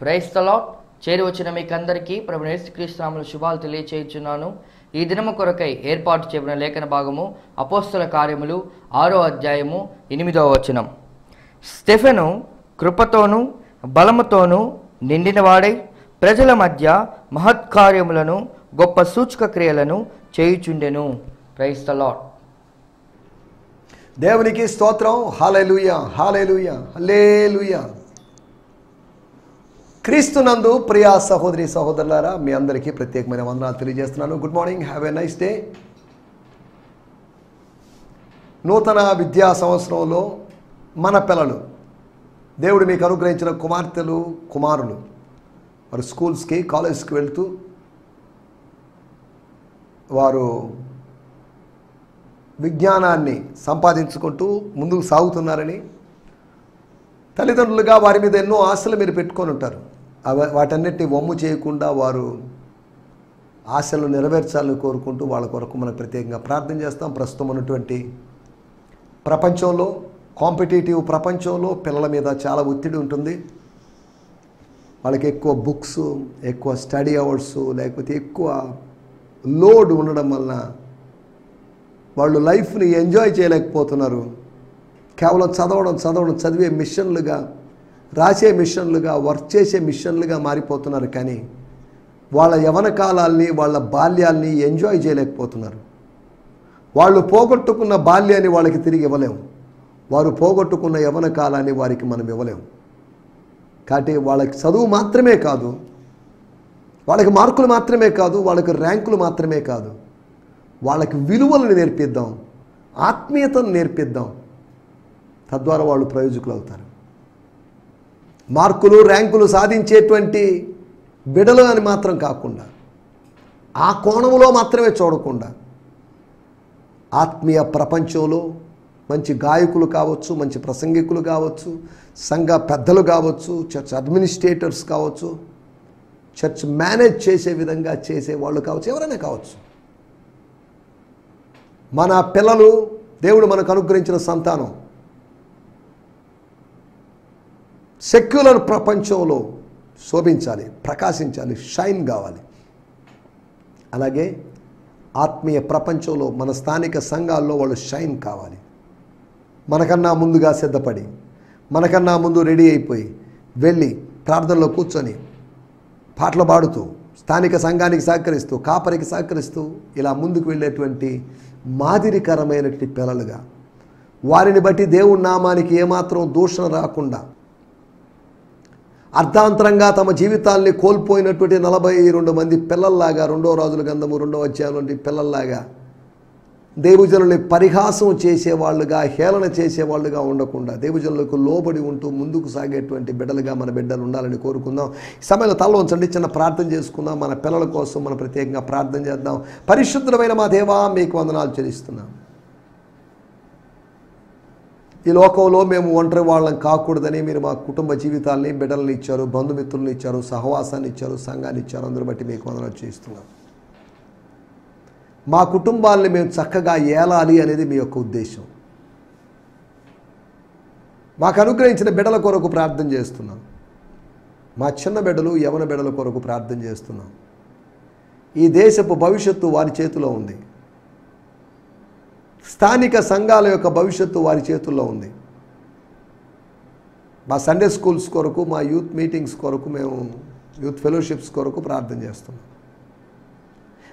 Praise the lord. చేరి వచ్చిన మీకందరికీ ప్రభువైన యేసుక్రీస్తు నామములో శుభాలు తెలియచేయుచున్నాను. ఈ దినము కొరకై ఏర్పాటు చేయబడిన లేఖన భాగము అపోస్తల కార్యములు 6వ అధ్యాయము 8వ వచనం. స్టెఫెను కృపతోనూ బలముతోనూ నిండినవాడై ప్రజల మధ్య మహత్కార్యములను గొప్ప సూచక క్రియలను చేయుచుండెను. Praise the lord. దేవునికి స్తోత్రం. హల్లెలూయా, హల్లెలూయా, హల్లెలూయా. క్రీస్తునందు ప్రియ సహోదరి సహోదరులారా, మీ అందరికీ ప్రత్యేకమైన వందనాలు తెలియజేస్తున్నాను. Good morning, have a nice day. నూతన విద్యా సంవత్సరంలో మన పిల్లలు, దేవుడు మీకు అనుగ్రహించిన కుమార్తెలు కుమారులు వారు స్కూల్స్కి కాలేజ్కి వెళ్తూ వారు విజ్ఞానాన్ని సంపాదించుకుంటూ ముందుకు సాగుతున్నారని తల్లిదండ్రులుగా వారి మీద ఎన్నో ఆశలు మీరు పెట్టుకొని ఉంటారు. వాటన్నిటిని వమ్ము చేయకుండా వారు ఆశలు నెరవేర్చాలని కోరుకుంటూ వాళ్ళ కొరకు మనం ప్రత్యేకంగా ప్రార్థన చేస్తాం. ప్రస్తుతం ఉన్నటువంటి ప్రపంచంలో, కాంపిటేటివ్ ప్రపంచంలో పిల్లల మీద చాలా ఒత్తిడి ఉంటుంది. వాళ్ళకి ఎక్కువ బుక్స్, ఎక్కువ స్టడీ అవర్స్, లేకపోతే ఎక్కువ లోడ్ ఉండడం వలన వాళ్ళు లైఫ్ని ఎంజాయ్ చేయలేకపోతున్నారు. కేవలం చదివే మిషన్లుగా, రాసే మిషన్లుగా, వర్క్ చేసే మిషన్లుగా మారిపోతున్నారు. కానీ వాళ్ళ యవ్వన కాలాల్ని, వాళ్ళ బాల్యాల్ని ఎంజాయ్ చేయలేకపోతున్నారు. వాళ్ళు పోగొట్టుకున్న బాల్యాన్ని వాళ్ళకి తిరిగి ఇవ్వలేము. వారు పోగొట్టుకున్న యవ్వన కాలాన్ని వారికి మనం ఇవ్వలేము. కాబట్టి వాళ్ళకి చదువు మాత్రమే కాదు, వాళ్ళకి మార్కులు మాత్రమే కాదు, వాళ్ళకి ర్యాంకులు మాత్రమే కాదు, వాళ్ళకి విలువలను నేర్పిద్దాం, ఆత్మీయతను నేర్పిద్దాం. తద్వారా వాళ్ళు ప్రయోజకులు అవుతారు. మార్కులు ర్యాంకులు సాధించేటువంటి బిడలు అని మాత్రం కాకుండా, ఆ కోణంలో మాత్రమే చూడకుండా, ఆత్మీయ ప్రపంచంలో మంచి గాయకులు కావచ్చు, మంచి ప్రసంగికులు కావచ్చు, సంఘ పెద్దలు కావచ్చు, చర్చ్ అడ్మినిస్ట్రేటర్స్ కావచ్చు, చర్చ్ మేనేజ్ చేసే విధంగా చేసే వాళ్ళు కావచ్చు, ఎవరైనా కావచ్చు. మన పిల్లలు, దేవుడు మనకు అనుగ్రహించిన సంతానం సెక్యులర్ ప్రపంచంలో శోభించాలి, ప్రకాశించాలి, షైన్ కావాలి. అలాగే ఆత్మీయ ప్రపంచంలో మన స్థానిక సంఘాల్లో వాళ్ళు షైన్ కావాలి. మనకన్నా ముందుగా సిద్ధపడి, మనకన్నా ముందు రెడీ అయిపోయి వెళ్ళి ప్రార్థనలో కూర్చొని పాటలు పాడుతూ, స్థానిక సంఘానికి సహకరిస్తూ, కాపరికి సహకరిస్తూ ఇలా ముందుకు వెళ్ళేటువంటి మాదిరికరమైనటువంటి పిల్లలుగా, వారిని బట్టి దేవుడి నామానికి ఏమాత్రం దూషణ రాకుండా, అర్ధాంతరంగా తమ జీవితాల్ని కోల్పోయినటువంటి 42 మంది పిల్లల్లాగా, 2వ రాజుల గ్రంథము 2వ అధ్యాయం నుండి పిల్లల్లాగా దేవుజనుల్ని పరిహాసం చేసేవాళ్ళుగా, హేళన చేసేవాళ్ళుగా ఉండకుండా దేవుజనులకు లోబడి ఉంటూ ముందుకు సాగేటువంటి బిడ్డలుగా మన బిడ్డలు ఉండాలని కోరుకుందాం. ఈ సమయంలో తల ఉంచండి, చిన్న ప్రార్థన చేసుకుందాం. మన పిల్లల కోసం మనం ప్రత్యేకంగా ప్రార్థన చేద్దాం. పరిశుద్ధమైన మా దేవా, మీకు వందనాలు చెల్లిస్తున్నాం. ఈ లోకంలో మేము ఒంటరి వాళ్ళం కాకూడదని మీరు మా కుటుంబ జీవితాల్ని, బిడ్డలను ఇచ్చారు, బంధుమిత్రులను ఇచ్చారు, సహవాసాన్ని ఇచ్చారు, సంఘాన్ని ఇచ్చారు. అందరూ బట్టి మీకు వందనాలు చేస్తున్నాం. మా కుటుంబాలని మేము చక్కగా ఏలాలి అనేది మీ యొక్క ఉద్దేశం. మాకు అనుగ్రహించిన బిడ్డల కొరకు ప్రార్థన చేస్తున్నాం. మా చిన్న బిడ్డలు, యవన బిడ్డల కొరకు ప్రార్థన చేస్తున్నాం. ఈ దేశపు భవిష్యత్తు వారి చేతిలో ఉంది. స్థానిక సంఘాల యొక్క భవిష్యత్తు వారి చేతుల్లో ఉంది. మా సండే స్కూల్స్ కొరకు, మా యూత్ మీటింగ్స్ కొరకు, మేము యూత్ ఫెలోషిప్స్ కొరకు ప్రార్థన చేస్తున్నాం.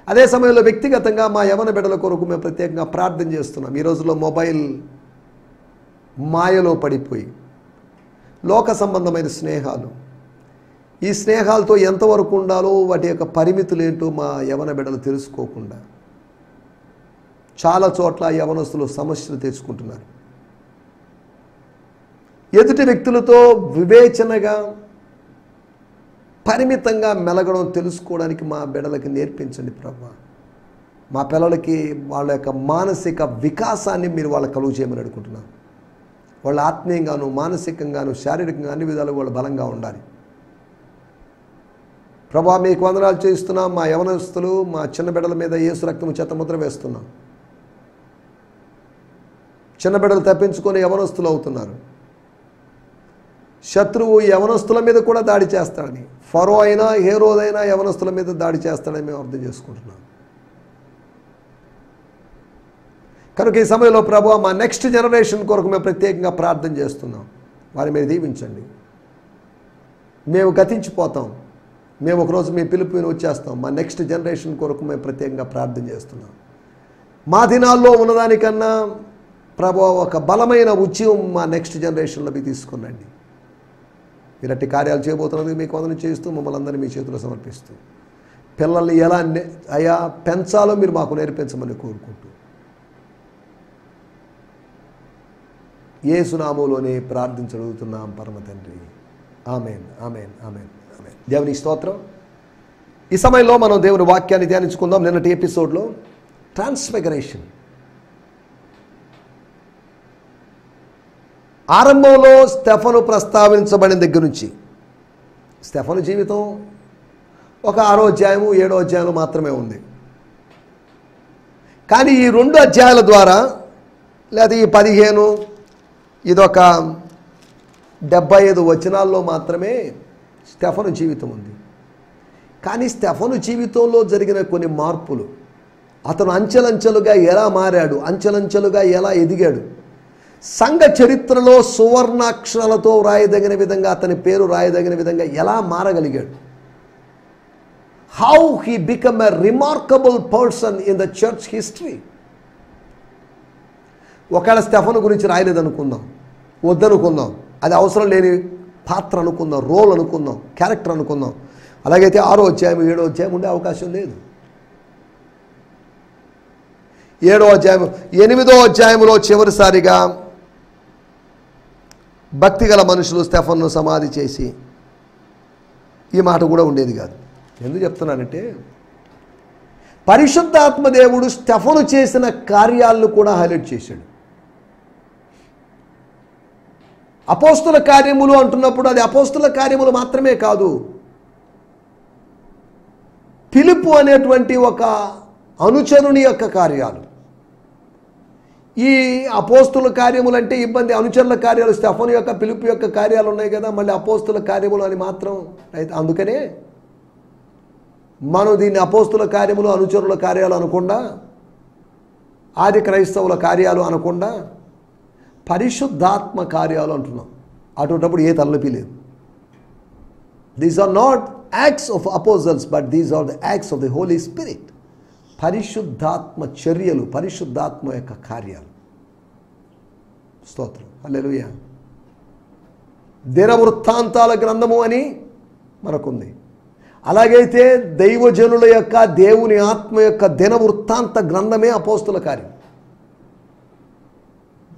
అదే సమయంలో వ్యక్తిగతంగా మా యవన బిడ్డల కొరకు మేము ప్రత్యేకంగా ప్రార్థన చేస్తున్నాం. ఈ రోజుల్లో మొబైల్ మాయలో పడిపోయి లోక సంబంధమైన స్నేహాలు, ఈ స్నేహాలతో ఎంతవరకు ఉండాలో వాటి యొక్క పరిమితులు ఏంటో మా యవన బిడ్డలు తెలుసుకోకుండా చాలా చోట్ల యవనస్తులు సమస్యలు తెచ్చుకుంటున్నారు. ఎదుటి వ్యక్తులతో వివేచనగా, పరిమితంగా మెలగడం తెలుసుకోవడానికి మా బిడ్డలకి నేర్పించండి ప్రభువా. మా పిల్లలకి వాళ్ళ యొక్క మానసిక వికాసాన్ని మీరు వాళ్ళకి కలుగు చేయమని అడుగుతున్నాను. వాళ్ళు ఆత్మీయంగాను, మానసికంగాను, శారీరకంగా అన్ని విధాలుగా వాళ్ళు బలంగా ఉండాలి. ప్రభువా, మీకు వందనాలు చేస్తున్నాం. మా యవనస్తులు, మా చిన్న బిడ్డల మీద యేసు రక్తము చేత ముద్ర వేస్తున్నాం. చిన్న బిడ్డలు తప్పించుకొని యవనస్తులు అవుతున్నారు. శత్రువు యవనస్తుల మీద కూడా దాడి చేస్తాడని, ఫరో అయినా హేరోదైనా యవనస్తుల మీద దాడి చేస్తాడని మేము అర్థం చేసుకుంటున్నాం. కనుక ఈ సమయంలో ప్రభువా, మా నెక్స్ట్ జనరేషన్ కొరకు మేము ప్రత్యేకంగా ప్రార్థన చేస్తున్నాం. వారి మీద దీవించండి. మేము గతించిపోతాం, మేము ఒకరోజు మీ పిలుపుని వచ్చేస్తాం. మా నెక్స్ట్ జనరేషన్ కొరకు మేము ప్రత్యేకంగా ప్రార్థన చేస్తున్నాం. మా దినాల్లో ఉన్నదానికన్నా ప్రభువా ఒక బలమైన ఉద్యమం మా నెక్స్ట్ జనరేషన్లోకి తీసుకురండి. ఇలాంటి కార్యాలు చేయబోతున్నందుకు మీకు వందనం చేస్తూ మమ్మల్ని అందరినీ మీ చేతిలో సమర్పిస్తూ, పిల్లల్ని ఎలా అయా పెంచాలో మీరు మాకు నేర్పించమని కోరుకుంటూ, యేసు నామములోనే ప్రార్థించగలుగుతున్నాం పరమ తండ్రి. ఆమేన్, ఆమేన్, ఆమేన్, ఆమేన్. దేవుని స్తోత్రం. ఈ సమయంలో మనం దేవుని వాక్యాన్ని ధ్యానించుకుందాం. నిన్నటి ఎపిసోడ్లో ట్రాన్స్ఫిగరేషన్, ఆరంభంలో స్టెఫను ప్రస్తావించబడిన దగ్గర నుంచి స్టెఫను జీవితం ఒక 6వ అధ్యాయము 7వ అధ్యాయం మాత్రమే ఉంది. కానీ ఈ 2 అధ్యాయాల ద్వారా, లేదా ఈ 15, ఇదొక 75 వచనాల్లో మాత్రమే స్టెఫను జీవితం ఉంది. కానీ స్టెఫను జీవితంలో జరిగిన కొన్ని మార్పులు, అతను అంచెలంచెలుగా ఎలా మారాడు, అంచెలంచెలుగా ఎలా ఎదిగాడు, సంఘ చరిత్రలో సువర్ణాక్షరాలతో రాయదగిన విధంగా, అతని పేరు రాయదగిన విధంగా ఎలా మారగలిగాడు, how he become a remarkable person in the church history. ఒకవేళ స్టెఫను గురించి రాయలేదనుకుందాం, వద్దనుకుందాం, అది అవసరం లేని పాత్ర అనుకుందాం, రోల్ అనుకుందాం, క్యారెక్టర్ అనుకుందాం, అలాగైతే 6వ అధ్యాయం 7వ అధ్యాయం ఉండే అవకాశం లేదు. 7వ అధ్యాయం 8వ అధ్యాయంలో చివరిసారిగా భక్తిగల మనుషులు స్టెఫన్ను సమాధి చేసి, ఈ మాట కూడా ఉండేది కాదు. ఎందుకు చెప్తున్నానంటే, పరిశుద్ధాత్మ దేవుడు స్టెఫను చేసిన కార్యాలను కూడా హైలైట్ చేశాడు. అపోస్తుల కార్యములు అంటున్నప్పుడు అది అపోస్తుల కార్యములు మాత్రమే కాదు, ఫిలిప్పు అనేటువంటి ఒక అనుచరుని యొక్క కార్యాలు. ఈ అపోస్తుల కార్యములు అంటే ఇబ్బంది, అనుచరుల కార్యాలు, స్టెఫను యొక్క ఫిలిప్పు యొక్క కార్యాలు ఉన్నాయి కదా, మళ్ళీ అపోస్తుల కార్యములు అని మాత్రం అయితే, అందుకనే మనం దీన్ని అపోస్తుల కార్యములు, అనుచరుల కార్యాలు అనకుండా, ఆది క్రైస్తవుల కార్యాలు అనకుండా పరిశుద్ధాత్మ కార్యాలు అంటున్నాం. అటువంటిప్పుడు ఏ తలనొప్పి లేదు. These are not acts of apostles, but these are the acts of the holy spirit. పరిశుద్ధాత్మ చర్యలు, పరిశుద్ధాత్మ యొక్క కార్యాలు. స్తోత్రం, హల్లెలూయా. దినవృత్తాంతాల గ్రంథము అని మనకుంది. అలాగైతే దైవజనుల యొక్క, దేవుని ఆత్మ యొక్క దినవృత్తాంత గ్రంథమే అపోస్తుల కార్యం.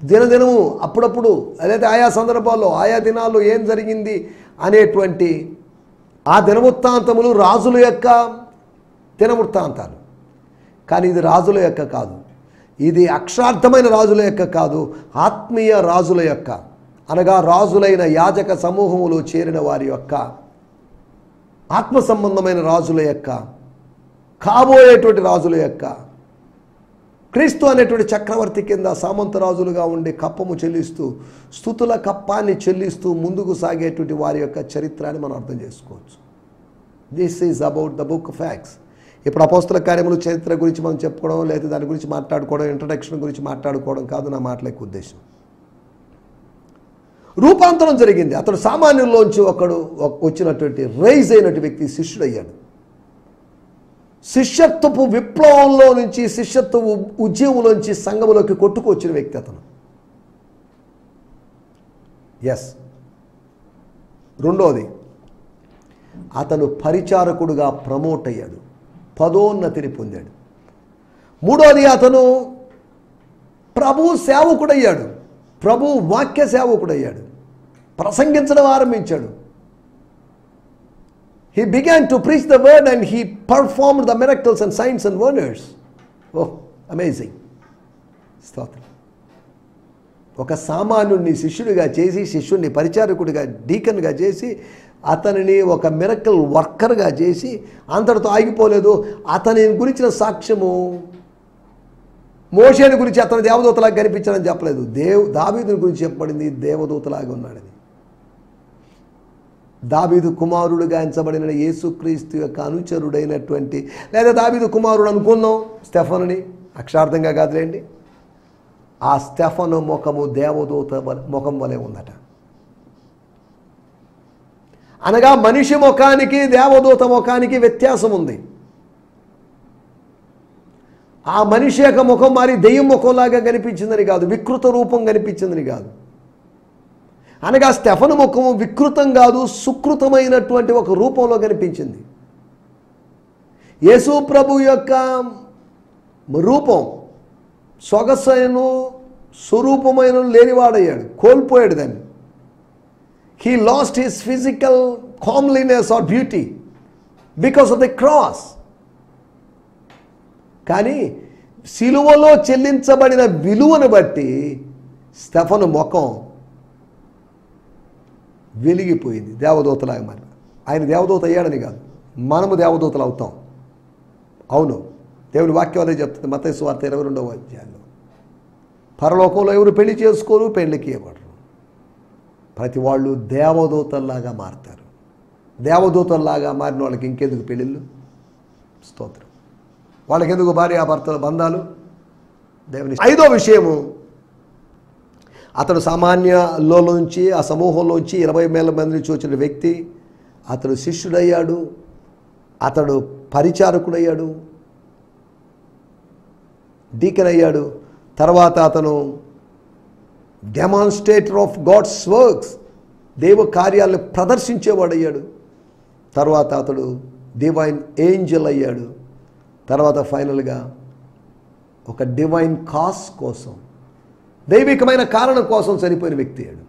దినదినము అప్పుడప్పుడు, అదైతే ఆయా సందర్భాల్లో, ఆయా దినాల్లో ఏం జరిగింది అనేటువంటి ఆ దినవృత్తాంతములు రాజుల యొక్క దినవృత్తాంతాలు. కానీ ఇది రాజుల యొక్క కాదు, ఇది అక్షరార్థమైన రాజుల యొక్క కాదు, ఆత్మీయ రాజుల యొక్క, అనగా రాజులైన యాజక సమూహములో చేరిన వారి యొక్క, ఆత్మ సంబంధమైన రాజుల యొక్క, కాబోయేటువంటి రాజుల యొక్క, క్రీస్తు అనేటువంటి చక్రవర్తి కింద సామంత రాజులుగా ఉండి కప్పము చెల్లిస్తూ, స్తుతుల కప్పాన్ని చెల్లిస్తూ ముందుకు సాగేటువంటి వారి యొక్క చరిత్రని మనం అర్థం చేసుకోవచ్చు. This is about the book of acts. ఇప్పుడు అపోస్తుల కార్యములు చరిత్ర గురించి మనం చెప్పుకోవడం, లేదా దాని గురించి మాట్లాడుకోవడం, ఇంట్రడక్షన్ గురించి మాట్లాడుకోవడం కాదు నా మాటల యొక్క ఉద్దేశం. రూపాంతరం జరిగింది. అతడు సామాన్యుల్లోంచి ఒకడు వచ్చినటువంటి రైజ్ అయినటువంటి వ్యక్తి శిష్యుడయ్యాడు. శిష్యత్వపు విప్లవంలో నుంచి, శిష్యత్వపు ఉద్యమంలోంచి సంఘములోకి కొట్టుకొచ్చిన వ్యక్తి అతను. ఎస్. రెండోది, అతను పరిచారకుడుగా ప్రమోట్ అయ్యాడు, పదోన్నతిని పొందాడు. మూడోది, అతను ప్రభు సేవకుడయ్యాడు, ప్రభు వాక్య సేవకుడయ్యాడు, ప్రసంగించడం ఆరంభించాడు. He began to preach the word and he performed the miracles and signs and wonders. Oh, amazing. స్తోత్రం. ఒక సామాన్యుడిని శిష్యుడిగా చేసి, శిష్యుడిని పరిచారకుడిగా, డీకన్గా చేసి, అతనిని ఒక మిరకల్ వర్కర్గా చేసి, అంతటితో ఆగిపోలేదు. అతని గురించిన సాక్ష్యము మోషేని గురించి అతను దేవదూతలాగా కనిపించాడని చెప్పలేదు. దావీదుని గురించి చెప్పబడింది, దేవదూతలాగా ఉన్నాడని. దావీదు కుమారుడుగా ఎంచబడిన యేసుక్రీస్తు యొక్క అనుచరుడైనటువంటి, లేదా దావీదు కుమారుడు అనుకుందాం స్టెఫనుని, అక్షరార్థంగా కాదులేండి. ఆ స్టెఫను ముఖము దేవదూత ముఖం వలె ఉందట. అనగా మనిషి ముఖానికి దేవదూత ముఖానికి వ్యత్యాసం ఉంది. ఆ మనిషి యొక్క ముఖం మారి దెయ్యం ముఖంలాగా కనిపించిందని కాదు, వికృత రూపం కనిపించిందని కాదు. అనగా స్టెఫను ముఖము వికృతం కాదు, సుకృతమైనటువంటి ఒక రూపంలో కనిపించింది. యేసు ప్రభు యొక్క రూపం సొగసైన స్వరూపమైన లేనివాడయ్యాడు, కోల్పోయాడు దాన్ని. He lost his physical comeliness or beauty because of the cross. కానీ సిలువలో చెల్లించబడిన విలువను బట్టి స్టెఫను ముఖం వెలిగిపోయింది, దేవదూతలాగా. మరి ఆయన దేవదూత అయ్యాడని కాదు, మనము దేవదూతలు అవుతాం. అవును, దేవుని వాక్యం అదే చెప్తుంది. మత్తయి సువార్త 22వ అధ్యాయంలో, పరలోకంలో ఎవరు పెళ్లి చేసుకోరు, పెళ్లికి ఇవ్వరు. ప్రతి వాళ్ళు దేవదూతల్లాగా మారుతారు. దేవదూతల్లాగా మారిన వాళ్ళకి ఇంకెందుకు పెళ్ళిళ్ళు? స్తోత్రం. వాళ్ళకి ఎందుకు భార్యాభర్తల బంధాలు? దేవుని. 5వ విషయము, అతడు సామాన్యలో నుంచి, ఆ సమూహంలోంచి 20,000 మంది నుంచి వచ్చిన వ్యక్తి, అతడు శిష్యుడయ్యాడు, అతడు పరిచారకుడయ్యాడు, డీకన్ అయ్యాడు. తర్వాత అతను డెమాన్స్ట్రేటర్ ఆఫ్ గాడ్స్ వర్క్స్, దేవ కార్యాలను ప్రదర్శించేవాడయ్యాడు. తర్వాత అతడు డివైన్ ఏంజల్ అయ్యాడు. తర్వాత ఫైనల్గా ఒక డివైన్ కాస్ కోసం, దైవికమైన కారణం కోసం చనిపోయిన వ్యక్తి అయ్యాడు.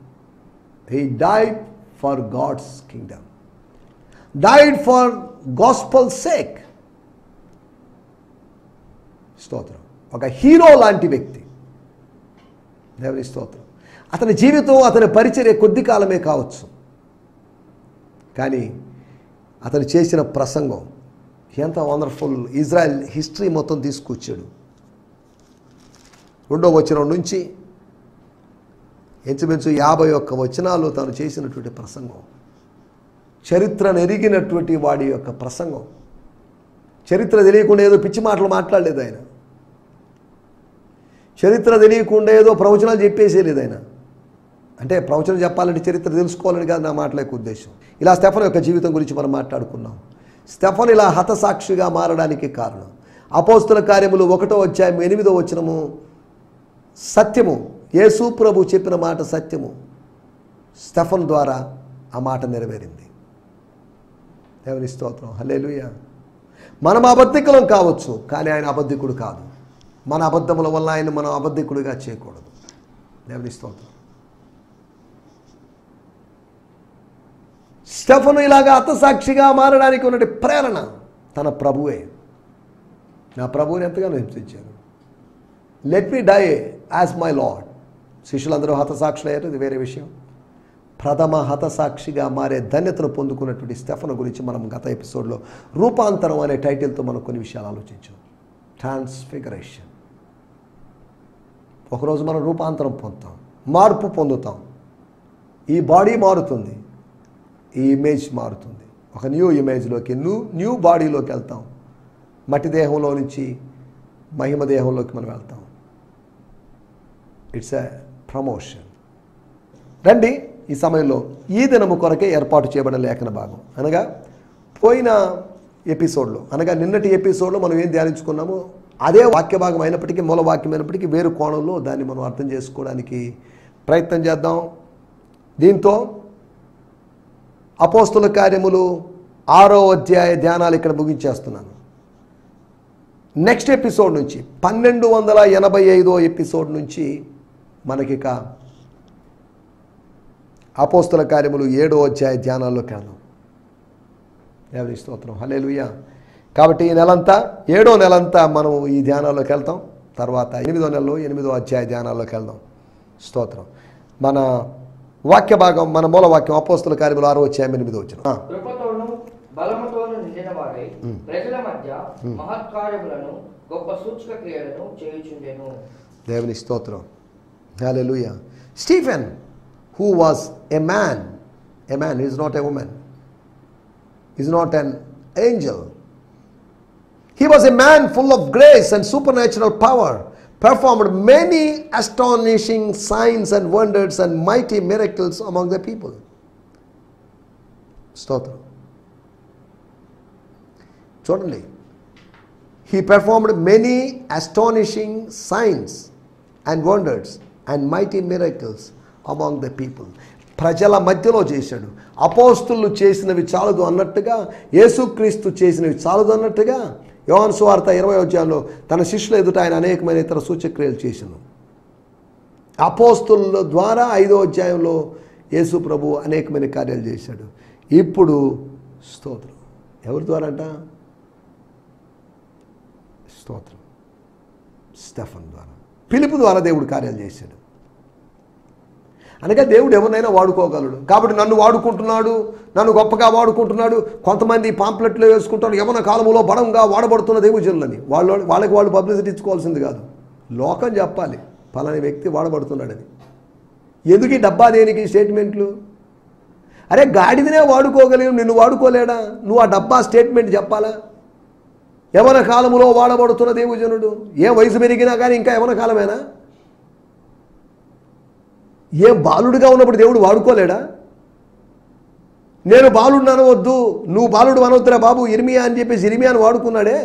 He died for God's kingdom, died for gospel sake. స్తోత్రం. ఒక హీరో లాంటి వ్యక్తి. దేవుని స్తోత్రం. అతని జీవితం, అతని పరిచర్య కొద్ది కాలమే కావచ్చు, కానీ అతను చేసిన ప్రసంగం ఎంత వండర్ఫుల్. ఇజ్రాయెల్ హిస్టరీ మొత్తం తీసుకొచ్చాడు. 2వ వచనం నుంచి ఇంచుమించు 51 వచనాలు తాను చేసినటువంటి ప్రసంగం, చరిత్రను ఎరిగినటువంటి వాడి యొక్క ప్రసంగం. చరిత్ర తెలియకుండా ఏదో పిచ్చి మాటలు మాట్లాడలేదు ఆయన. చరిత్ర తెలియకుండా ఏదో ప్రవచనాలు చెప్పేసేలేదు ఆయన. అంటే ప్రవచనం చెప్పాలంటే చరిత్ర తెలుసుకోవాలని కాదు నా మాటల యొక్క ఉద్దేశం. ఇలా స్టెఫను యొక్క జీవితం గురించి మనం మాట్లాడుకున్నాం. స్టెఫను ఇలా హతసాక్షిగా మారడానికి కారణం అపోస్తల కార్యములు 1వ అధ్యాయం 8వ వచనము సత్యము. యేసు ప్రభు చెప్పిన మాట సత్యము. స్టెఫను ద్వారా ఆ మాట నెరవేరింది. దేవుని స్తోత్రం. హల్లెలూయా. మనం అబద్ధికులం కావచ్చు, కానీ ఆయన అబద్ధికుడు కాదు. మన అబద్ధముల వల్ల ఆయన మనం అబద్ధికుడిగా చేయకూడదు. దేవుని స్తోత్రం. స్టెఫను ఇలాగా హతసాక్షిగా మారడానికి ఉన్నటి ప్రేరణ తన ప్రభువే. నా ప్రభువుని ఎంతగానో హింసించారు. Let me die as my Lord. శిష్యులందరూ హతసాక్షులు అయ్యారు, ఇది వేరే విషయం. ప్రథమ హతసాక్షిగా మారే ధన్యతను పొందుకున్నటువంటి స్టెఫను గురించి మనం గత ఎపిసోడ్లో రూపాంతరం అనే టైటిల్తో మనం కొన్ని విషయాలు ఆలోచించాం. ట్రాన్స్ఫిగరేషన్. ఒకరోజు మనం రూపాంతరం పొందుతాం, మార్పు పొందుతాం. ఈ బాడీ మారుతుంది, ఈ ఇమేజ్ మారుతుంది. ఒక న్యూ ఇమేజ్లోకి, న్యూ బాడీలోకి వెళ్తాం. మట్టి దేహంలో నుంచి మహిమ దేహంలోకి మనం వెళ్తాం. It's a promotion. రండి, ఈ సమయంలో ఈ దినము కొరకే ఏర్పాటు చేయబడిన లేఖన భాగం అనగా పోయిన ఎపిసోడ్లో, అనగా నిన్నటి ఎపిసోడ్లో మనం ఏం ధ్యానించుకున్నామో అదే వాక్య భాగం అయినప్పటికీ, మూల వాక్యం అయినప్పటికీ వేరు కోణంలో దాన్ని మనం అర్థం చేసుకోవడానికి ప్రయత్నం చేద్దాం. దీంతో అపోస్తుల కార్యములు 6వ అధ్యాయ ధ్యానాలు ఇక్కడ ముగించేస్తున్నాను. నెక్స్ట్ ఎపిసోడ్ నుంచి 1285వ ఎపిసోడ్ నుంచి మనకిక అపోస్తుల కార్యములు 7వ అధ్యాయ ధ్యానాల్లోకి వెళ్దాం. దేవుని స్తోత్రం. హల్లెలూయా. కాబట్టి ఈ నెలంతా, 7వ నెలంతా మనం ఈ ధ్యానాల్లోకి వెళ్తాం. తర్వాత 8వ నెలలో 8వ అధ్యాయ ధ్యానాల్లోకి వెళ్దాం. స్తోత్రం. మన వాక్య భాగం, మన మూల వాక్యం అపోస్తుల కార్యములు 6వ అధ్యాయం 8వ వచనం. కృపతోను బలముతోను నిండిన వాడై ప్రజల మధ్య మహత్కార్యములను గొప్ప సూచక క్రియలను చేయుచుండెను. దేవుని స్తోత్రం. హల్లెలూయా. Stephen, who was a man, he is not a woman. Is not an angel. He was a man full of grace and supernatural power, performed many astonishing signs and wonders and mighty miracles among the people. Stotram. చూడండి, he performed many astonishing signs and wonders and mighty miracles among the people. ప్రజల మధ్యలో చేశాడు. అపోస్తులు చేసినవి చాలదు అన్నట్టుగా, యేసుక్రీస్తు చేసినవి చాలదు అన్నట్టుగా యోహాను సువార్త 20వ అధ్యాయంలో తన శిష్యుల ఎదుట ఆయన అనేకమైన ఇతర సూచక్రియలు చేశాను. అపోస్తుల ద్వారా 5వ అధ్యాయంలో యేసు ప్రభు అనేకమైన కార్యాలు చేశాడు. ఇప్పుడు స్తోత్రం ఎవరి ద్వారా అంట? స్తోత్రం స్టెఫన్ ద్వారా, ఫిలిపు ద్వారా దేవుడు కార్యాలు చేశాడు. అనగా దేవుడు ఎవరినైనా వాడుకోగలడు. కాబట్టి నన్ను వాడుకుంటున్నాడు, నన్ను గొప్పగా వాడుకుంటున్నాడు. కొంతమంది పాంప్లెట్లో వేసుకుంటారు యవన కాలంలో బలంగా వాడబడుతున్న దేవుజనులని. వాళ్ళకి వాళ్ళు పబ్లిసిటీ ఇచ్చుకోవాల్సింది కాదు, లోకం చెప్పాలి పలాని వ్యక్తి వాడబడుతున్నాడని. ఎందుకు ఈ డబ్బా దేనికి స్టేట్మెంట్లు? అరే గాడిదనే వాడుకోగలిగి నిన్ను వాడుకోలేడా? నువ్వు ఆ డబ్బా స్టేట్మెంట్ చెప్పాలా? యవన కాలంలో వాడబడుతున్న దేవుజనుడు. ఏ వయసు పెరిగినా కానీ ఇంకా యవన కాలమేనా? ఏ బాలుడిగా ఉన్నప్పుడు దేవుడు వాడుకోలేడా? నేను బాలుడిని అనవద్దు, నువ్వు బాలుడు అనవద్దురా బాబు ఇర్మియా అని చెప్పేసి ఇర్మియాను వాడుకున్నాడే.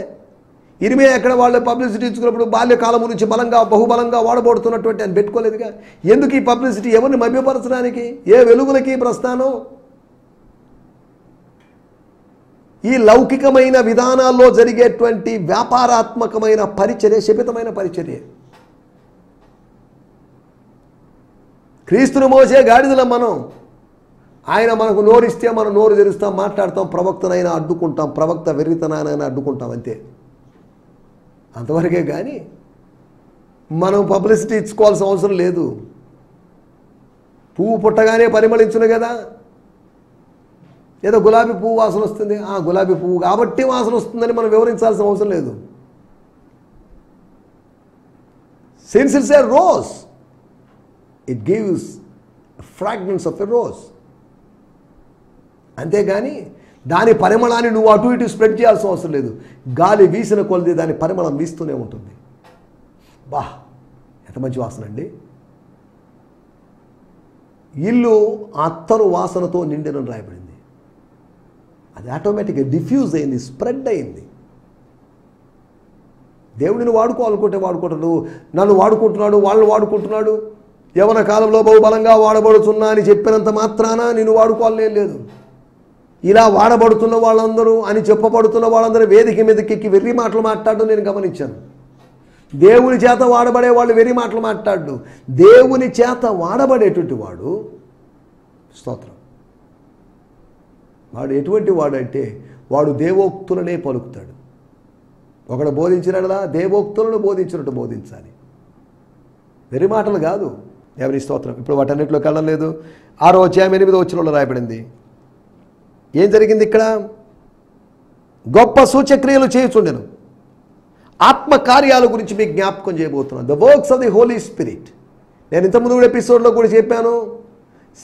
ఇర్మియా ఎక్కడ వాళ్ళు పబ్లిసిటీ ఇచ్చుకున్నప్పుడు బాల్యకాలం నుంచి బలంగా బహుబలంగా వాడబడుతున్నటువంటి అని పెట్టుకోలేదుగా. ఎందుకు ఈ పబ్లిసిటీ? ఎవరిని మభ్యపరచడానికి? ఏ వెలుగులకి ప్రస్థానం? ఈ లౌకికమైన విధానాల్లో జరిగేటువంటి వ్యాపారాత్మకమైన పరిచర్య శపితమైన పరిచర్య. క్రీస్తును మోసే గాడిదలం మనం. ఆయన మనకు నోరిస్తే మనం నోరు తెరుస్తాం, మాట్లాడతాం, ప్రవక్తనైనా అడ్డుకుంటాం, ప్రవక్త వెర్రితనానైనా అడ్డుకుంటాం, అంతే. అంతవరకే కానీ మనం పబ్లిసిటీ ఇచ్చుకోవాల్సిన అవసరం లేదు. పువ్వు పుట్టగానే పరిమళించును కదా. ఏదో గులాబీ పువ్వు వాసన వస్తుంది, గులాబీ పువ్వు కాబట్టి వాసన వస్తుందని మనం వివరించాల్సిన అవసరం లేదు. Since it's a rose, it gives a fragrance of a rose. అంతేగాని దాని పరిమళాన్ని నువ్వు అటు ఇటు స్ప్రెడ్ చేయాల్సిన అవసరం లేదు. గాలి వీసిన కొలది దాని పరిమళం వీస్తూనే ఉంటుంది. బా ఎంత మంచి వాసన అండి. ఇల్లు అత్తరు వాసనతో నిండినని రాయబడింది. అది ఆటోమేటిక్గా డిఫ్యూజ్ అయింది, స్ప్రెడ్ అయింది. దేవుడిని వాడుకోవాలనుకుంటే వాడుకుంటాడు. నన్ను వాడుకుంటున్నాడు, వాళ్ళని వాడుకుంటున్నాడు, యవన కాలంలో బహుబలంగా వాడబడుతున్నా అని చెప్పినంత మాత్రాన నేను వాడుకోవాలనే లేదు. ఇలా వాడబడుతున్న వాళ్ళందరూ అని చెప్పబడుతున్న వాళ్ళందరూ వేదిక మీదకి వెర్రి మాటలు మాట్లాడడం నేను గమనించాను. దేవుని చేత వాడబడే వాళ్ళు వెర్రి మాటలు మాట్లాడు. దేవుని చేత వాడబడేటువంటి వాడు స్తోత్రం, వాడు ఎటువంటి వాడంటే వాడు దేవోక్తులనే పలుకుతాడు. ఒకడు బోధించినట్లా దేవోక్తులను బోధించినట్టు బోధించాలి, వెర్రి మాటలు కాదు. ఎవరి స్తోత్రం. ఇప్పుడు వాటన్నిటిలోకి వెళ్ళడం లేదు. 6వ అధ్యాయం 8వ వచనంలో రాయబడింది. ఏం జరిగింది ఇక్కడ? గొప్ప సూచక్రియలు చేయుచుండెను. ఆత్మ కార్యాల గురించి మీకు జ్ఞాపకం చేయబోతున్నాను. The works of the holy spirit. నేను ఇంతకుముందు కూడా ఎపిసోడ్లో కూడా చెప్పాను.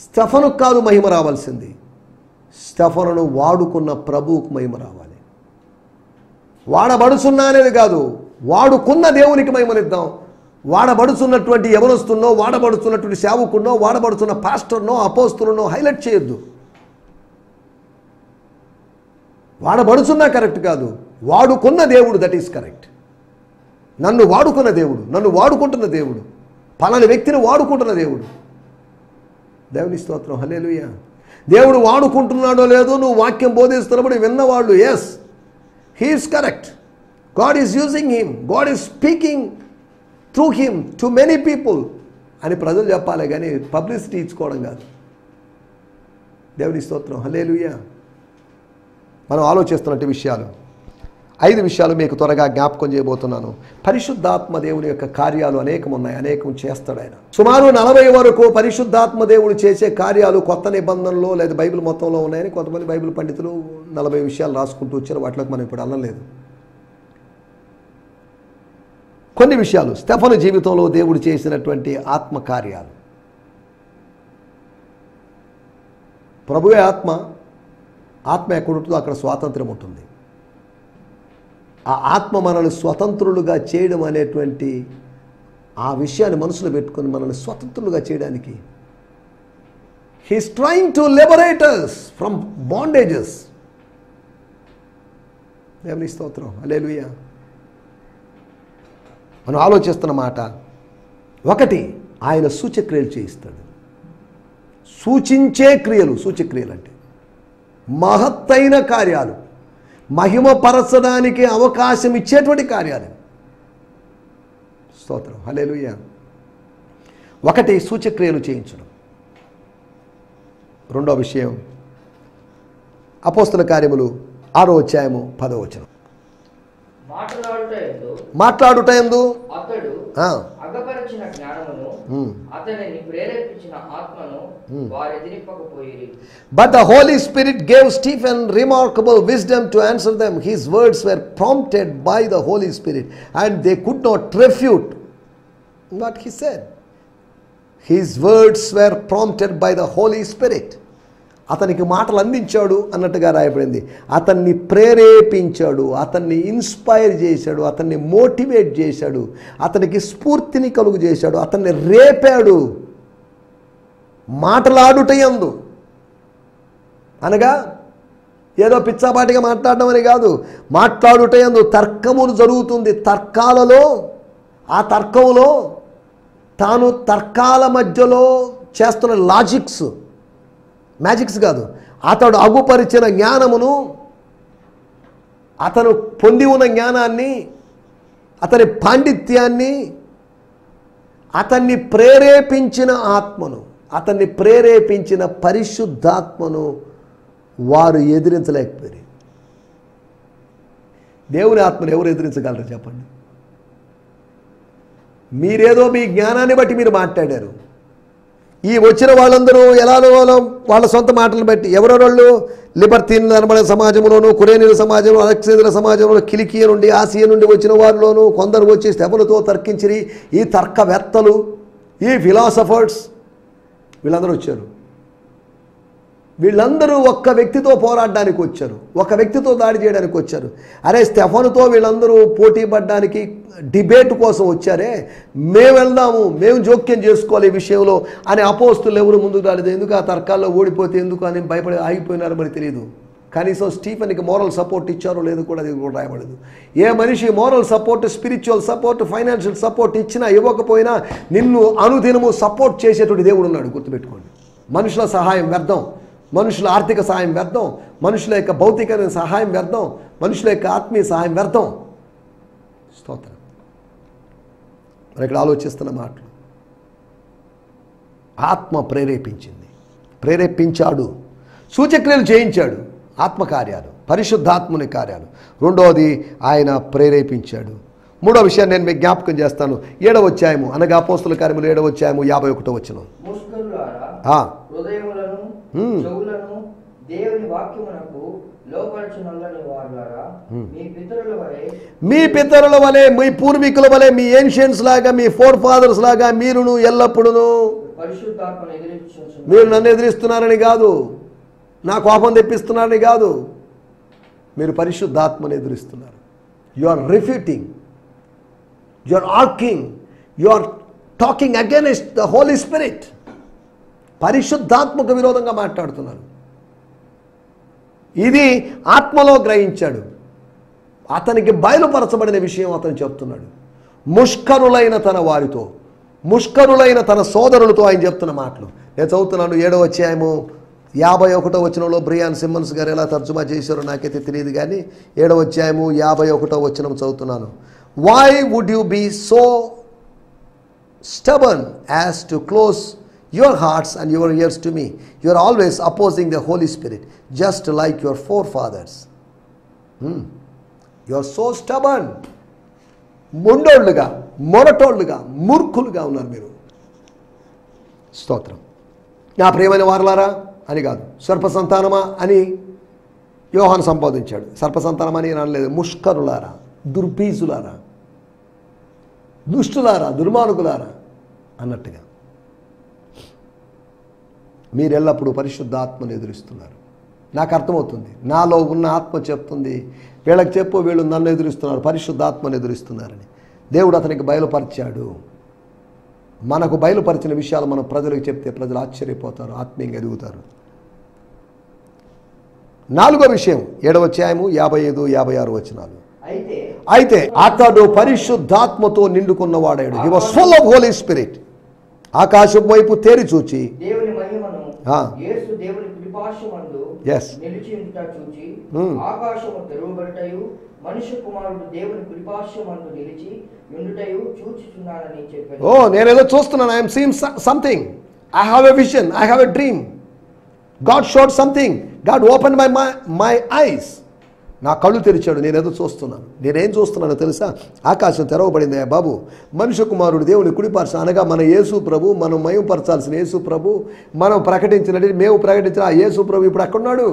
స్టెఫనుకు కాదు మహిమ రావాల్సింది, స్టెఫనును వాడుకున్న ప్రభువుకు మహిమ రావాలి. వాడబడుచున్నా అనేది కాదు, వాడుకున్న దేవునికి మహిమనిద్దాం. వాడబడుతున్నటువంటి యవనస్తున్నో, వాడబడుతున్నటువంటి సేవకున్నో, వాడబడుతున్న పాస్టర్నో, అపోస్తులనో హైలైట్ చేయొద్దు. వాడబడుతున్నా కరెక్ట్ కాదు, వాడుకున్న దేవుడు దట్ ఈస్ కరెక్ట్. నన్ను వాడుకున్న దేవుడు, నన్ను వాడుకుంటున్న దేవుడు, పలాని వ్యక్తిని వాడుకుంటున్న దేవుడు. దేవుని స్తోత్రం, హల్లెలూయా. దేవుడు వాడుకుంటున్నాడో లేదో నువ్వు వాక్యం బోధిస్తున్నప్పుడు విన్నవాళ్ళు yes he is correct, God is using him, God is speaking through him to many people అని ప్రజలు చెప్పాలి, కానీ పబ్లిసిటీ ఇచ్చుకోవడం కాదు. దేవుని స్తోత్రం, హల్లెలూయా. మనం ఆలోచిస్తున్నట్టు విషయాలు 5 విషయాలు మీకు త్వరగా జ్ఞాపకం చేయబోతున్నాను. పరిశుద్ధాత్మ దేవుని యొక్క కార్యాలు అనేకం ఉన్నాయి, అనేకం చేస్తాడు ఆయన. సుమారు 40 వరకు పరిశుద్ధాత్మ దేవుడు చేసే కార్యాలు కొత్త నిబంధనలో లేదా బైబిల్ మొత్తంలో ఉన్నాయని కొంతమంది బైబిల్ పండితులు 40 విషయాలు రాసుకుంటూ వచ్చారు. వాటిలోకి మనం ఇప్పుడు అనలేదు. కొన్ని విషయాలు స్టెఫను జీవితంలో దేవుడు చేసినటువంటి ఆత్మకార్యాలు. ప్రభువే ఆత్మ, ఆత్మ ఎక్కడుంటుందో అక్కడ స్వాతంత్రం ఉంటుంది. ఆ ఆత్మ మనల్ని స్వతంత్రులుగా చేయడం అనేటువంటి ఆ విషయాన్ని మనసులో పెట్టుకొని మనల్ని స్వతంత్రులుగా చేయడానికి he's trying to liberate us from bondages. దేవుని స్తోత్రం, హల్లెలూయా. మనం ఆలోచిస్తున్న మాట ఒకటి, ఆయన సూచక్రియలు చేయిస్తాడు. సూచించే క్రియలు, సూచక్రియలు అంటే మహత్తైన కార్యాలు, మహిమపరచడానికి అవకాశం ఇచ్చేటువంటి కార్యాలు. స్తోత్రం, హల్లెలూయా. ఒకటి సూచక్రియలు చేయించడం. రెండో విషయం అపోస్తల కార్యములు 6వ అధ్యాయము 10వ వచనం. మాట్లాడుటయందు అతడు అగపరచిన జ్ఞానమును అతనిని ప్రేరేపించిన ఆత్మను వారు ఎదిరింపకపోయిరి. But the Holy Spirit gave Stephen remarkable wisdom to answer them. His words were prompted by the Holy Spirit and they could not refute what he said. His words were prompted by the Holy Spirit. అతనికి మాటలు అందించాడు అన్నట్టుగా రాయబడింది. అతన్ని ప్రేరేపించాడు, అతన్ని inspire చేశాడు, అతన్ని motivate చేశాడు, అతనికి స్ఫూర్తిని కలుగు చేశాడు, అతన్ని రేపాడు. మాటలాడుటయందు అనగా ఏదో పిచ్చాపాటిగా మాట్లాడడం అని కాదు. మాట్లాడుటయందు తర్కములు జరుగుతుంది. తర్కాలలో, ఆ తర్కంలో తాను తర్కాల మధ్యలో చేస్తున్న లాజిక్స్, మ్యాజిక్స్ కాదు, అతడు అగుపరిచిన జ్ఞానమును, అతను పొంది ఉన్న జ్ఞానాన్ని, అతని పాండిత్యాన్ని, అతన్ని ప్రేరేపించిన ఆత్మను, అతన్ని ప్రేరేపించిన పరిశుద్ధాత్మను వారు ఎదిరించలేకపోయారు. దేవుని ఆత్మను ఎవరు ఎదిరించగలరు చెప్పండి? మీరేదో మీ జ్ఞానాన్ని బట్టి మీరు మాట్లాడారు. ఈ వచ్చిన వాళ్ళందరూ ఎలానో వాళ్ళ సొంత మాటలు బట్టి, ఎవరెవళ్ళు లిబర్తీన్ అనబడే సమాజంలోను, కురేనీల సమాజంలో, అలెక్సేంద్ర సమాజంలో, కిలికియ నుండి, ఆసియా నుండి వచ్చిన వారిలోనూ కొందరు వచ్చి స్తెఫనుతో తర్కించిరి. ఈ తర్కవేత్తలు, ఈ ఫిలాసఫర్స్, వీళ్ళందరూ వచ్చారు. వీళ్ళందరూ ఒక్క వ్యక్తితో పోరాడడానికి వచ్చారు, ఒక వ్యక్తితో దాడి చేయడానికి వచ్చారు. అరే స్టెఫనుతో వీళ్ళందరూ పోటీ పడడానికి, డిబేట్ కోసం వచ్చారే, మేము వెళ్దాము, మేము జోక్యం చేసుకోవాలి ఈ విషయంలో అని అపోస్తులు ఎవరు ముందుకు రాలేదు. ఎందుకు? ఆ తర్కాల్లో ఓడిపోతే ఎందుకు అని భయపడి ఆగిపోయినారో మరి తెలియదు. కనీసం స్టీఫెన్కి మోరల్ సపోర్ట్ ఇచ్చారో లేదో కూడా అది కూడా రాయబడదు. ఏ మనిషి moral support, spiritual support, financial support ఇచ్చినా ఇవ్వకపోయినా నిన్ను అనుదినము సపోర్ట్ చేసేటువంటి దేవుడు ఉన్నాడు, గుర్తుపెట్టుకోండి. మనుషుల సహాయం వ్యర్థం, మనుషుల ఆర్థిక సహాయం వ్యర్థం, మనుషుల యొక్క భౌతిక సహాయం వ్యర్థం, మనుషుల యొక్క ఆత్మీయ సహాయం వ్యర్థం. స్తోత్రం. మరి ఇక్కడ ఆలోచిస్తున్న మాటలు ఆత్మ ప్రేరేపించింది, ప్రేరేపించాడు, సూచక్రియలు చేయించాడు, ఆత్మకార్యాలు, పరిశుద్ధాత్మని కార్యాలు. రెండవది ఆయన ప్రేరేపించాడు. మూడో విషయాన్ని నేను మీకు జ్ఞాపకం చేస్తాను. 7వ అధ్యాయము అనగా అపోస్తల కార్యములు 7వ అధ్యాయము 51వ వచనం. చెవులను దేవుని వాక్యమునకు లోపరచునల్లని వారులారా, మీ పితరుల వలె, మీ పూర్వీకుల వలె, మీ ఏన్షియన్స్ లాగా, మీ ఫోర్ ఫాదర్స్ లాగా మీరును ఎల్లప్పుడూ పరిశుద్ధాత్మను ఎదిరించుచున్నారు. మీరు నన్ను ఎదిరిస్తున్నారని కాదు, నా కోపం తెప్పిస్తున్నారని కాదు, మీరు పరిశుద్ధాత్మను ఎదిరిస్తున్నారు. You are refuting, you are arguing, you are talking against the Holy Spirit. పరిశుద్ధాత్మకు విరోధంగా మాట్లాడుతున్నారు. ఇది ఆత్మలో గ్రహించాడు. అతనికి బయలుపరచబడిన విషయం అతను చెప్తున్నాడు. ముష్కరులైన తన వారితో, ముష్కరులైన తన సోదరులతో ఆయన చెప్తున్న మాటలు నేను చదువుతున్నాను. 7వ అధ్యాయము 51వ వచనంలో బ్రియాన్ సిమ్మన్స్ గారు ఎలా తర్జుమా చేశారో నాకైతే తెలియదు, కానీ 7వ అధ్యాయము 51వ వచనం చదువుతున్నాను. Why would you be so stubborn as to close your hearts and your ears to me? You are always opposing the Holy Spirit, just like your forefathers. You are so stubborn. మొండోళ్ళుగా, మొరటోళ్ళుగా, మూర్ఖులుగా ఉన్నారు మీరు. స్తోత్రం. నా ప్రియమైన వారలారా అని కాదు, సర్పసంతానమా అని యోహాను సంబోధించాడు. సర్పసంతానమా అని అనలేదు. ముష్కరులారా, దుర్బీజులారా, దుష్టులారా, దుర్మార్గులారా అన్నట్టుగా మీరెల్లప్పుడూ పరిశుద్ధాత్మను ఎదురిస్తున్నారు. నాకు అర్థమవుతుంది. నాలో ఉన్న ఆత్మ చెప్తుంది, వీళ్ళకి చెప్పు, వీళ్ళు నన్ను ఎదురిస్తున్నారు, పరిశుద్ధాత్మను ఎదురిస్తున్నారని. దేవుడు అతనికి బయలుపరిచాడు. మనకు బయలుపరిచిన విషయాలు మనం ప్రజలకు చెప్తే ప్రజలు ఆశ్చర్యపోతారు, ఆత్మీయంగా ఎదుగుతారు. 4వ విషయం 7వ అధ్యాయము 55, 56 వచనాలు. అయితే అతడు పరిశుద్ధాత్మతో నిండుకున్నవాడాడు. He was full of Holy Spirit. ఆకాశం వైపు తేరి చూచి దేవుని మహిమను యేసు దేవుని కుడిపార్శ్వమందు నిలిచి ఉండుట చూచి ఆకాశము తెరవబడుటయు మనుష్య కుమారుడు దేవుని కుడిపార్శ్వమందు నిలిచి ఉండుటయు చూచుచున్నానని చెప్పాడు. ఓ, నేనేదో చూస్తున్నాను. I am seeing something. I have a vision. I have a dream. God showed something. God open my eyes. నా కళ్ళు తెరిచాడు. నేనేదో చూస్తున్నాను. నేనేం చూస్తున్నానో తెలుసా? ఆకాశం తెరవబడింది బాబు. మనుష్య కుమారుడు దేవుని కుడిపార్శ్వ, అనగా మన యేసు ప్రభు, మనం మహిమపరచాల్సిన యేసు ప్రభు, మనం ప్రకటించినట్టు మేము ప్రకటించిన ఆ యేసు ప్రభు ఇప్పుడు అక్కడున్నాడు.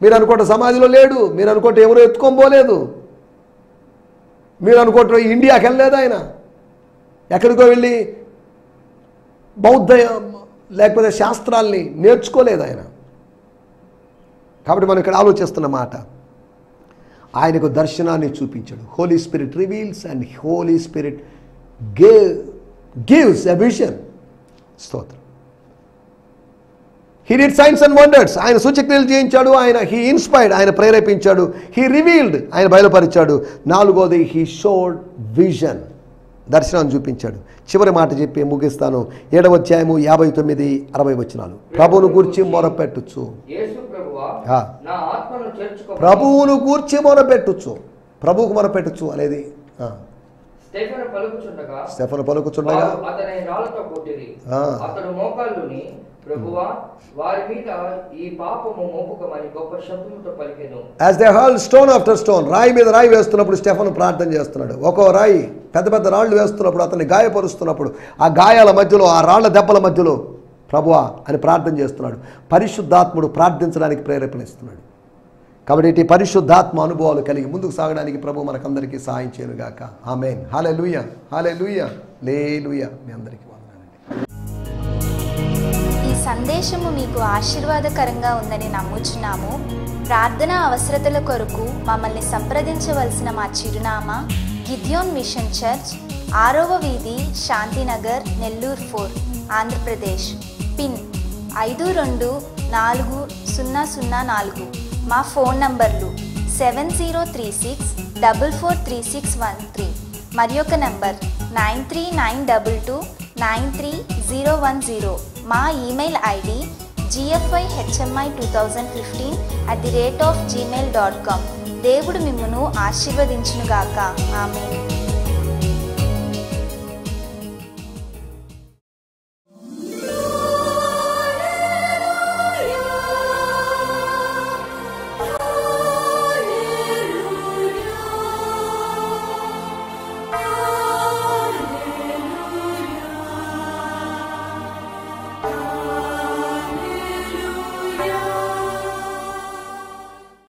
మీరు అనుకోండి సమాధిలో లేడు. మీరు అనుకోండి ఎవరో ఎత్తుకోబోలేదు. మీరు అనుకోండి ఇండియాకి వెళ్ళలేదు ఆయన. ఎక్కడికో వెళ్ళి బౌద్ధ లేకపోతే శాస్త్రాల్ని నేర్చుకోలేదు ఆయన. కాబట్టి మనం ఇక్కడ ఆలోచిస్తున్న మాట, ఆయనకు దర్శనాన్ని చూపించాడు. Holy Spirit reveals and Holy Spirit gives a vision. స్తోత్రం. He did signs and wonders. ఆయన సూచక్రియలు చేయించాడు. హీ ఇన్స్పైర్డ్, ఆయన ప్రేరేపించాడు. హీ రివీల్డ్, ఆయన బయలుపరిచాడు. 4వది హీ షోడ్ విజన్, దర్శనాన్ని చూపించాడు. చివరి మాట చెప్పి ముగిస్తాను. 7వ అధ్యాయము 59, 60 వచనాలు. ప్రభువును గూర్చి మొరపెట్టుచు. ప్రభువును గూర్చి మొరపెట్టుచు. ప్రభువుకు మొరపెట్టుచు అనేది స్టెఫను పలుకుచుండగా అతడు మోకాళ్ళుని ప్రభువా వారి మీద ఈ పాపము మోపుకమని గొప్ప శబ్దముతో పలికెను. As they hurled stone after stone, రాయి మీద రాయి వేస్తున్నప్పుడు స్టెఫను ప్రార్థన చేస్తున్నాడు. ఒక్కో రాయి పెద్ద పెద్ద రాళ్ళు వేస్తున్నప్పుడు, అతన్ని గాయపరుస్తున్నప్పుడు, ఆ గాయాల మధ్యలో, ఆ రాళ్ల దెబ్బల మధ్యలో ప్రభువా అని ప్రార్థన చేస్తున్నాడు. పరిశుద్ధాత్ముడు ప్రార్థించడానికి ప్రేరేపణిస్తున్నాడు. కాబట్టి ఇటు పరిశుద్ధాత్మ అనుభవాలు కలిగి ముందుకు సాగడానికి ప్రభు మనకందరికీ సహాయం చేయనుగాక. ఆమేన్. హల్లెలూయా, హల్లెలూయా, హల్లెలూయా. మీ అందరికీ వందనాలండి. ఈ సందేశము మీకు ఆశీర్వాదకరంగా ఉందని నమ్ముచున్నాము. ప్రార్థన అవసరతల కొరకు మమ్మల్ని సంప్రదించవలసిన మా చిరునామా గిద్యోన్ మిషన్ చర్చ్, 6వ వీధి, శాంతినగర్, నెల్లూరు 4, ఆంధ్రప్రదేశ్. పిన్ 524004. మా ఫోన్ నంబర్లు 7036443613 మరి ఒక నంబర్ 9392293010. మా ఈమెయిల్ ఐడి gfihmi2015@gmail.com. దేవుడు మిమ్మును ఆశీర్వదించునుగాక. ఆమేన్.